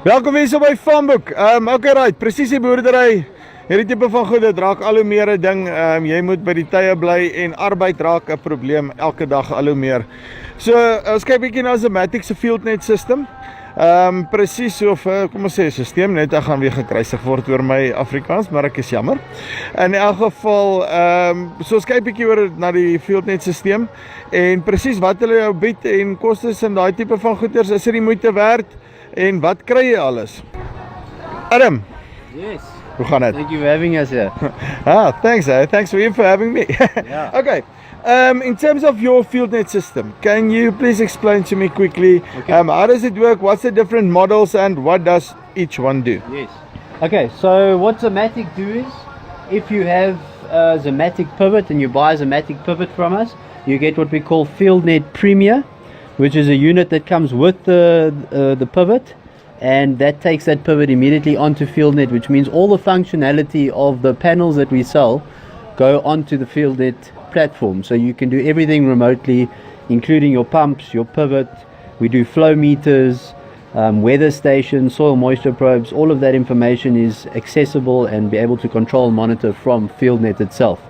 Welkom hier so by Farmboek. Okay, right, presisie boerdery. Hierdie tipe van goed, dit raak al hoe meer 'n ding. Jy moet by die tye bly en arbeid raak 'n probleem elke dag al hoe meer. So, ons kyk bietjie na Zematic se Fieldnet system. Presies so, kom ons sê, systeem net gaan weer gekruisig word oor my Afrikaans, maar ek is jammer. In elk geval, so ons kyk bietjie oor na die Fieldnet systeem en presies wat hulle jou bied en kostes en daai tipe van goeders, is dit die moeite werd en wat kry jy alles? Adam. Yes. Hoe gaan dit? Thank you for having us here. Thanks, thanks for you for having me. Yeah. Okay. In terms of your Fieldnet system, can you please explain to me quickly, Okay. how does it work, what's the different models and what does each one do? Yes. Okay, so what Zematic do is, if you have a Zematic pivot and you buy a Zematic pivot from us, you get what we call Fieldnet Premier, which is a unit that comes with the pivot, and that takes that pivot immediately onto Fieldnet, which means all the functionality of the panels that we sell go onto the Fieldnet platform. So you can do everything remotely, including your pumps, your pivot. We do flow meters, weather stations, soil moisture probes. All of that information is accessible and be able to control and monitor from Fieldnet itself.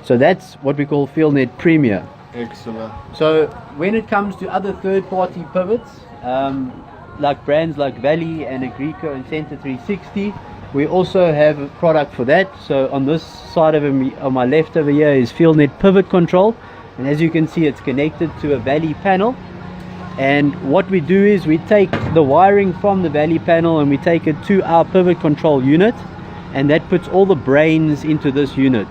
So that's what we call Fieldnet Premier. Excellent. So when it comes to other third-party pivots, like brands like Valley and Agrico and Center 360, we also have a product for that. So on this side of on my left over here is Fieldnet Pivot Control, and as you can see, it's connected to a Valley panel. And what we do is we take the wiring from the Valley panel and we take it to our pivot control unit, and that puts all the brains into this unit.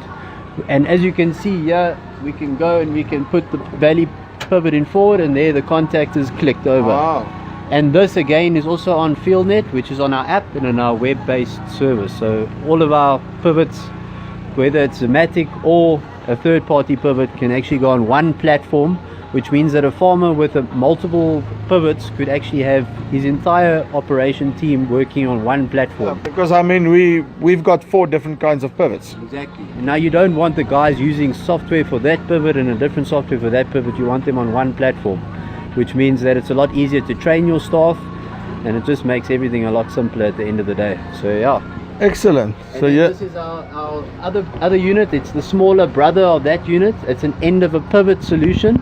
And as you can see here, we can go and we can put the Valley pivot in forward, and there the contact is clicked over. Wow. And this again is also on Fieldnet, which is on our app and on our web-based service. So all of our pivots, whether it's Zematic or a third-party pivot, can actually go on one platform, which means that a farmer with multiple pivots could actually have his entire operation team working on one platform. Because I mean, we've got 4 different kinds of pivots. Exactly. And now you don't want the guys using software for that pivot and a different software for that pivot. You want them on one platform, which means that it's a lot easier to train your staff, and it just makes everything a lot simpler at the end of the day. So yeah. Excellent. And So then yeah. this is our other unit. It's the smaller brother of that unit. It's an end of a pivot solution,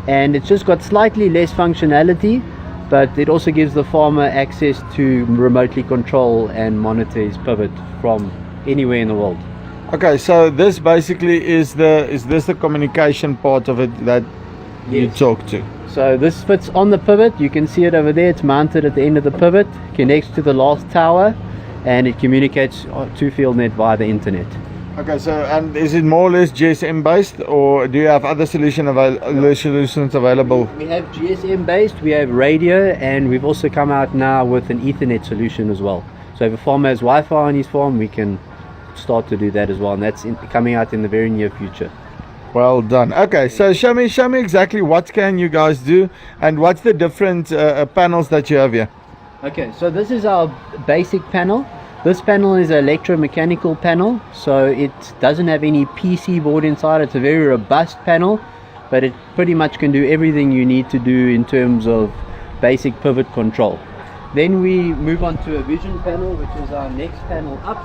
and it's just got slightly less functionality, but it also gives the farmer access to remotely control and monitor his pivot from anywhere in the world. Okay, so this basically is this the communication part of it that you Yes. talk to? So this fits on the pivot. You can see it over there. It's mounted at the end of the pivot, connects to the last tower, and it communicates to Fieldnet via the internet. Okay, so and is it more or less GSM based, or do you have other solutions available? We have GSM based, we have radio, and we've also come out now with an Ethernet solution as well. So if a farmer has Wi-Fi on his farm, we can start to do that as well, and that's coming out in the very near future. Well done. Okay, so show me exactly what can you guys do, and what's the different panels that you have here? Okay, so this is our basic panel. This panel is an electromechanical panel, so it doesn't have any PC board inside. It's a very robust panel, but it pretty much can do everything you need to do in terms of basic pivot control. Then we move on to a vision panel, which is our next panel up.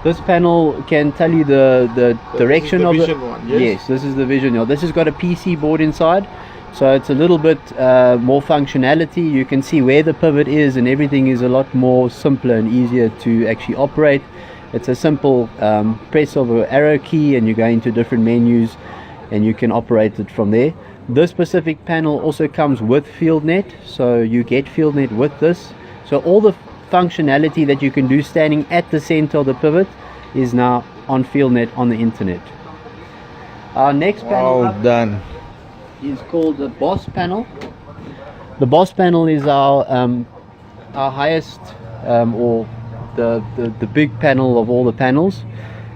This panel can tell you the direction of the it. vision one, yes? Yes, this is the vision. Now, this has got a PC board inside, so it's a little bit more functionality. You can see where the pivot is, and everything is a lot more simpler and easier to actually operate. It's a simple press of an arrow key, and you go into different menus, and you can operate it from there. This specific panel also comes with Fieldnet, so you get Fieldnet with this. So all the functionality that you can do standing at the center of the pivot is now on Fieldnet on the internet. Our next panel Well up done. is called the Boss panel. The Boss panel is our highest or the big panel of all the panels.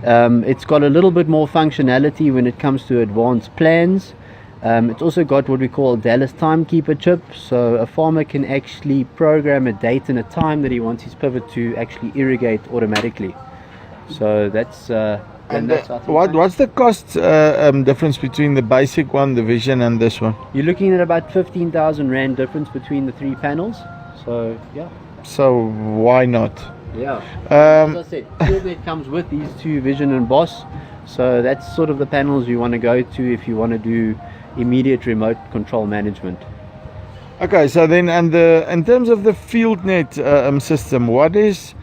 It's got a little bit more functionality when it comes to advanced plans. It's also got what we call a Dallas timekeeper chip, so a farmer can actually program a date and a time that he wants his pivot to actually irrigate automatically. So that's And that's I think what's the cost difference between the basic one, the Vision, and this one? you're looking at about 15,000 Rand difference between the 3 panels. So yeah. so why not? Yeah. Um, As I said, Fieldnet comes with these two Vision and Boss, so that's sort of the panels you want to go to if you want to do immediate remote control management. Okay, so then, and in terms of the Fieldnet system, what is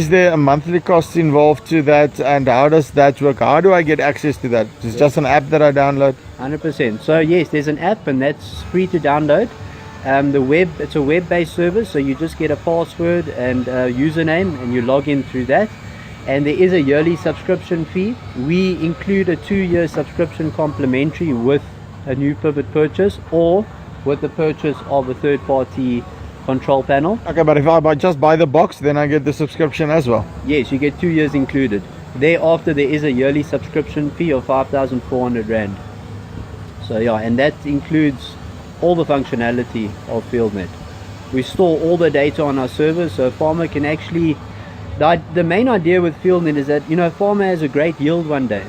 there a monthly cost involved to that, and how does that work? How do I get access to that? It's just an app that I download? 100%. So yes, there's an app and that's free to download. It's a web-based service, so you just get a password and a username and you log in through that. And there is a yearly subscription fee. We include a 2-year subscription complimentary with a new pivot purchase or with the purchase of a third-party control panel. Okay, but if I just buy the box, then I get the subscription as well? Yes, you get 2 years included. Thereafter, there is a yearly subscription fee of 5,400 Rand. So yeah, and that includes all the functionality of Fieldnet. We store all the data on our server, so a farmer can actually, the main idea with Fieldnet is that, a farmer has a great yield one day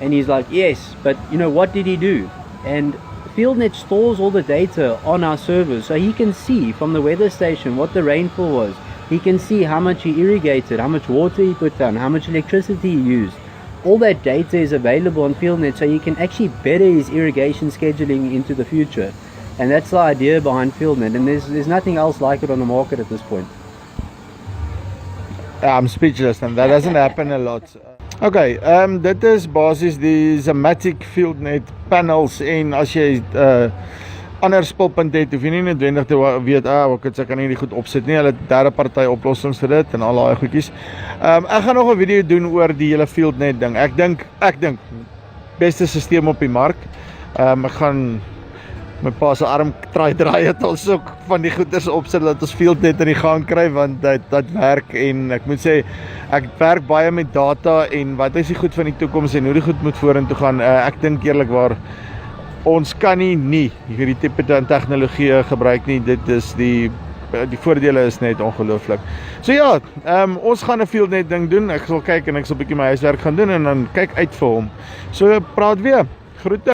and he's like, yes, but what did he do? And Fieldnet stores all the data on our server, so he can see from the weather station what the rainfall was. He can see how much he irrigated, how much water he put down, how much electricity he used. All that data is available on Fieldnet, so he can actually better his irrigation scheduling into the future. And that's the idea behind Fieldnet, and there's nothing else like it on the market at this point. I'm speechless, and that doesn't happen a lot. Okay, dit is basies die Zamatic Fieldnet panels, en as jy ander spilpunt het, hoef jy nie noodwendig te weet, ek kan nie die goed opsit nie, hulle het derde party oplossings vir dit en al daai goedjies. Ek gaan nog 'n video doen oor die hele Fieldnet ding. Ek dink beste stelsel op die mark. Ek gaan my pa se arm draai het ons ook van die goeders opsit dat ons Fieldnet in die gang kry, want dit werk, en ek moet sê ek werk baie met data en wat is die goed van die toekoms en hoe die goed moet vorentoe gaan. Ek dink eerlikwaar ons kan nie hierdie tipe tegnologie gebruik nie. Dit is die voordele is net ongelooflik. So ja, ons gaan 'n Fieldnet ding doen. Ek sal kyk en ek sal 'n bietjie my huiswerk gaan doen en dan kyk uit vir hom. So praat weer. Groete.